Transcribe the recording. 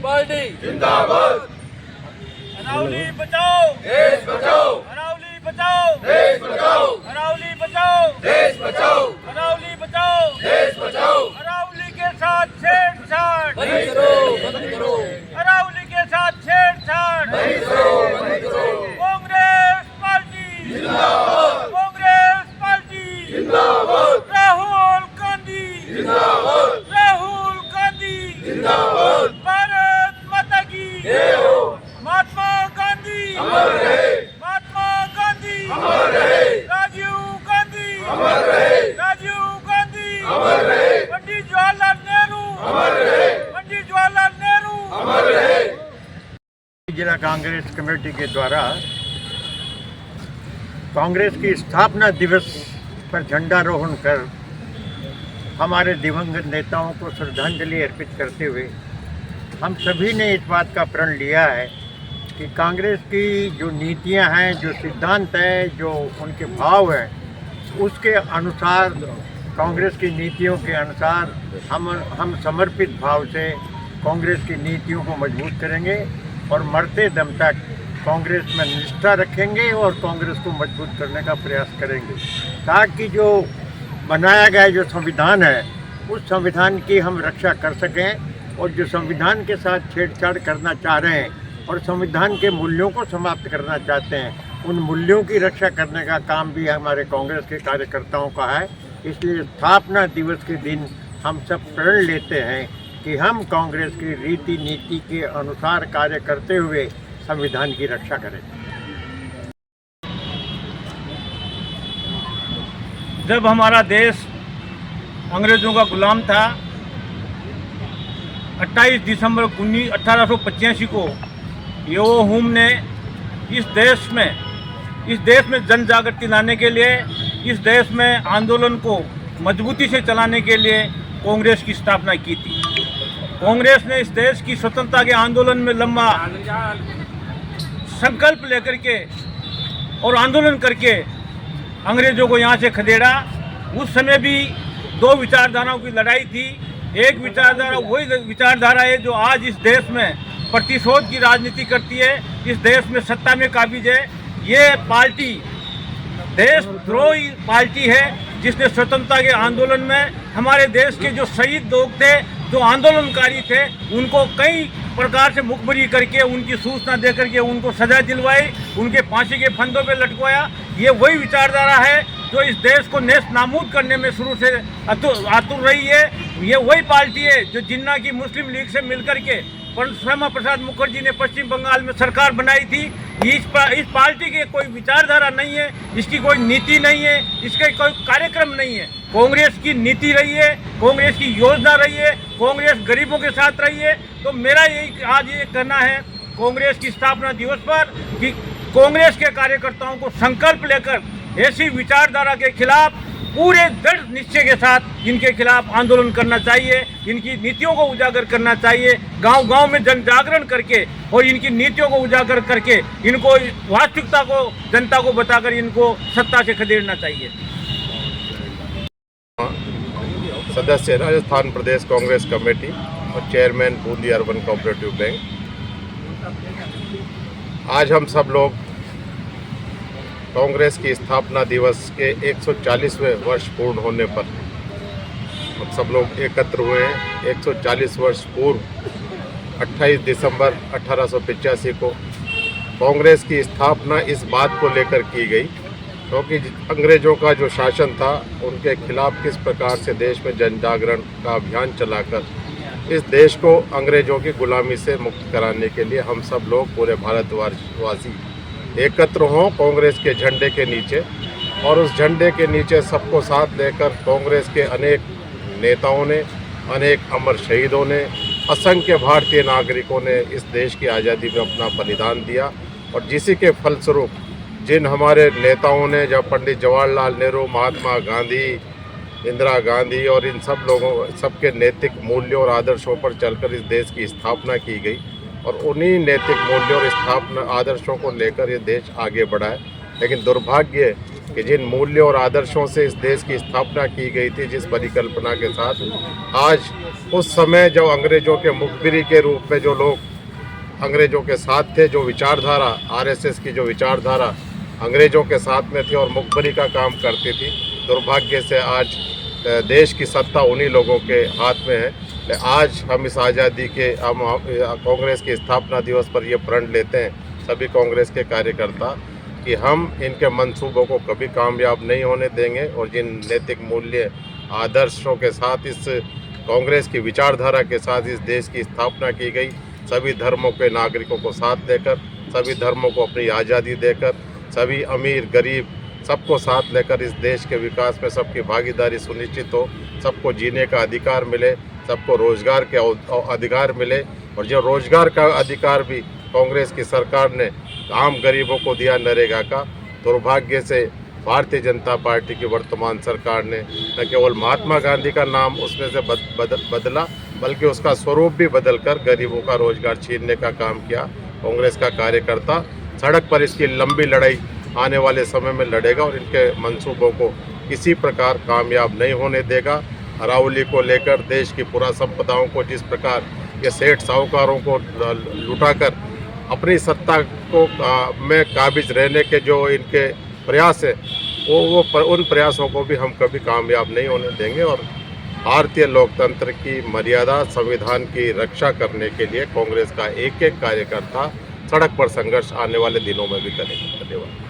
Party जिंदाबाद। अरावली बचाओ देश बचाओ, अरावली बचाओ देश बचाओ, अरावली बचाओ देश बचाओ, अरावली बचाओ देश बचाओ। अरावली के साथ छेड़छाड़ नहीं करो, बंद करो, अरावली के साथ छेड़छाड़ नहीं करो, बंद करो। कांग्रेस पार्टी जिंदाबाद, कांग्रेस पार्टी जिंदाबाद, राहुल गांधी जिंदाबाद, राहुल गांधी जिंदाबाद। भारत माता की जय हो, महात्मा गांधी अमर रहे, महात्मा गांधी अमर रहे, राजीव गांधी अमर रहे, राजीव गांधी अमर रहे, पंडित जवाहरलाल नेहरू अमर रहे, पंडित जवाहरलाल नेहरू अमर रहे। जिला कांग्रेस कमेटी के द्वारा कांग्रेस की स्थापना दिवस पर झंडारोहण कर हमारे दिवंगत नेताओं को श्रद्धांजलि अर्पित करते हुए हम सभी ने इस बात का प्रण लिया है कि कांग्रेस की जो नीतियां हैं, जो सिद्धांत हैं, जो उनके भाव हैं, उसके अनुसार कांग्रेस की नीतियों के अनुसार हम समर्पित भाव से कांग्रेस की नीतियों को मजबूत करेंगे और मरते दम तक कांग्रेस में निष्ठा रखेंगे और कांग्रेस को मजबूत करने का प्रयास करेंगे, ताकि जो बनाया गया जो संविधान है उस संविधान की हम रक्षा कर सकें, और जो संविधान के साथ छेड़छाड़ करना चाह रहे हैं और संविधान के मूल्यों को समाप्त करना चाहते हैं, उन मूल्यों की रक्षा करने का काम भी हमारे कांग्रेस के कार्यकर्ताओं का है। इसलिए स्थापना दिवस के दिन हम सब प्रण लेते हैं कि हम कांग्रेस की रीति नीति के अनुसार कार्य करते हुए संविधान की रक्षा करें। जब हमारा देश अंग्रेजों का गुलाम था, 28 दिसंबर 1885 को यो हुम ने इस देश में जन जागृति लाने के लिए, इस देश में आंदोलन को मजबूती से चलाने के लिए कांग्रेस की स्थापना की थी। कांग्रेस ने इस देश की स्वतंत्रता के आंदोलन में लंबा संकल्प लेकर के और आंदोलन करके अंग्रेजों को यहाँ से खदेड़ा। उस समय भी दो विचारधाराओं की लड़ाई थी। एक विचारधारा वही विचारधारा है जो आज इस देश में प्रतिशोध की राजनीति करती है, इस देश में सत्ता में काबिज है। ये पार्टी देशद्रोही पार्टी है, जिसने स्वतंत्रता के आंदोलन में हमारे देश के जो शहीद लोग थे, जो आंदोलनकारी थे, उनको कई प्रकार से मुखबरी करके, उनकी सूचना दे करके उनको सजा दिलवाई, उनके फांसी के फंदों पे लटकवाया। ये वही विचारधारा है जो इस देश को नेस्त नाबूद करने में शुरू से आतुर रही है। ये वही पार्टी है जो जिन्ना की मुस्लिम लीग से मिलकर के श्यामा प्रसाद मुखर्जी ने पश्चिम बंगाल में सरकार बनाई थी। इस पार्टी की कोई विचारधारा नहीं है, इसकी कोई नीति नहीं है, इसका कोई कार्यक्रम नहीं है। कांग्रेस की नीति रही है, कांग्रेस की योजना रही है, कांग्रेस गरीबों के साथ रही है। तो मेरा यही आज ये कहना है कांग्रेस की स्थापना दिवस पर कि कांग्रेस के कार्यकर्ताओं को संकल्प लेकर ऐसी विचारधारा के खिलाफ पूरे दृढ़ निश्चय के साथ इनके खिलाफ आंदोलन करना चाहिए, इनकी नीतियों को उजागर करना चाहिए, गांव-गांव में जन जागरण करके और इनकी नीतियों को उजागर करके इनको वास्तविकता को जनता को बताकर इनको सत्ता से खदेड़ना चाहिए। सदस्य राजस्थान प्रदेश कांग्रेस कमेटी और chairman Bundi urban cooperative bank. आज हम सब लोग कांग्रेस की स्थापना दिवस के 140वें वर्ष पूर्ण होने पर हम सब लोग एकत्र हुए हैं। 140 वर्ष पूर्व 28 दिसंबर 1885 को कांग्रेस की स्थापना इस बात को लेकर की गई क्योंकि अंग्रेजों का जो शासन था उनके खिलाफ किस प्रकार से देश में जन जागरण का अभियान चलाकर इस देश को अंग्रेजों की गुलामी से मुक्त कराने के लिए हम सब लोग पूरे भारतवासी एकत्र हों कांग्रेस के झंडे के नीचे, और उस झंडे के नीचे सबको साथ लेकर कांग्रेस के अनेक नेताओं ने, अनेक अमर शहीदों ने, असंख्य भारतीय नागरिकों ने इस देश की आज़ादी में अपना बलिदान दिया। और जिसी के फलस्वरूप जिन हमारे नेताओं ने, जब पंडित जवाहरलाल नेहरू, महात्मा गांधी, इंदिरा गांधी और इन सब लोगों सबके नैतिक मूल्यों और आदर्शों पर चलकर इस देश की स्थापना की गई और उन्हीं नैतिक मूल्यों और स्थापना आदर्शों को लेकर ये देश आगे बढ़ा है। लेकिन दुर्भाग्य कि जिन मूल्यों और आदर्शों से इस देश की स्थापना की गई थी, जिस परिकल्पना के साथ, आज उस समय जो अंग्रेजों के मुखबिरी के रूप में जो लोग अंग्रेजों के साथ थे, जो विचारधारा आरएसएस की जो विचारधारा अंग्रेजों के साथ में थी और मुखबिरी का काम करती थी, दुर्भाग्य से आज देश की सत्ता उन्हीं लोगों के हाथ में है। आज हम इस आज़ादी के हम कांग्रेस के स्थापना दिवस पर ये प्रण लेते हैं सभी कांग्रेस के कार्यकर्ता कि हम इनके मंसूबों को कभी कामयाब नहीं होने देंगे और जिन नैतिक मूल्य आदर्शों के साथ इस कांग्रेस की विचारधारा के साथ इस देश की स्थापना की गई, सभी धर्मों के नागरिकों को साथ देकर, सभी धर्मों को अपनी आज़ादी देकर, सभी अमीर गरीब सबको साथ लेकर इस देश के विकास में सबकी भागीदारी सुनिश्चित हो, सबको जीने का अधिकार मिले, सबको रोजगार के अधिकार मिले। और जो रोजगार का अधिकार भी कांग्रेस की सरकार ने आम गरीबों को दिया नरेगा का, दुर्भाग्य से भारतीय जनता पार्टी की वर्तमान सरकार ने न केवल महात्मा गांधी का नाम उसमें से बदला बल्कि उसका स्वरूप भी बदलकर गरीबों का रोजगार छीनने का काम किया। कांग्रेस का कार्यकर्ता सड़क पर इसकी लंबी लड़ाई आने वाले समय में लड़ेगा और इनके मंसूबों को किसी प्रकार कामयाब नहीं होने देगा। अरावली को लेकर देश की पुरा संपदाओं को जिस प्रकार ये सेठ साहूकारों को लुटाकर अपनी सत्ता को में काबिज रहने के जो इनके प्रयास है उन प्रयासों को भी हम कभी कामयाब नहीं होने देंगे। और भारतीय लोकतंत्र की मर्यादा संविधान की रक्षा करने के लिए कांग्रेस का एक एक कार्यकर्ता सड़क पर संघर्ष आने वाले दिनों में भी करेगा। धन्यवाद।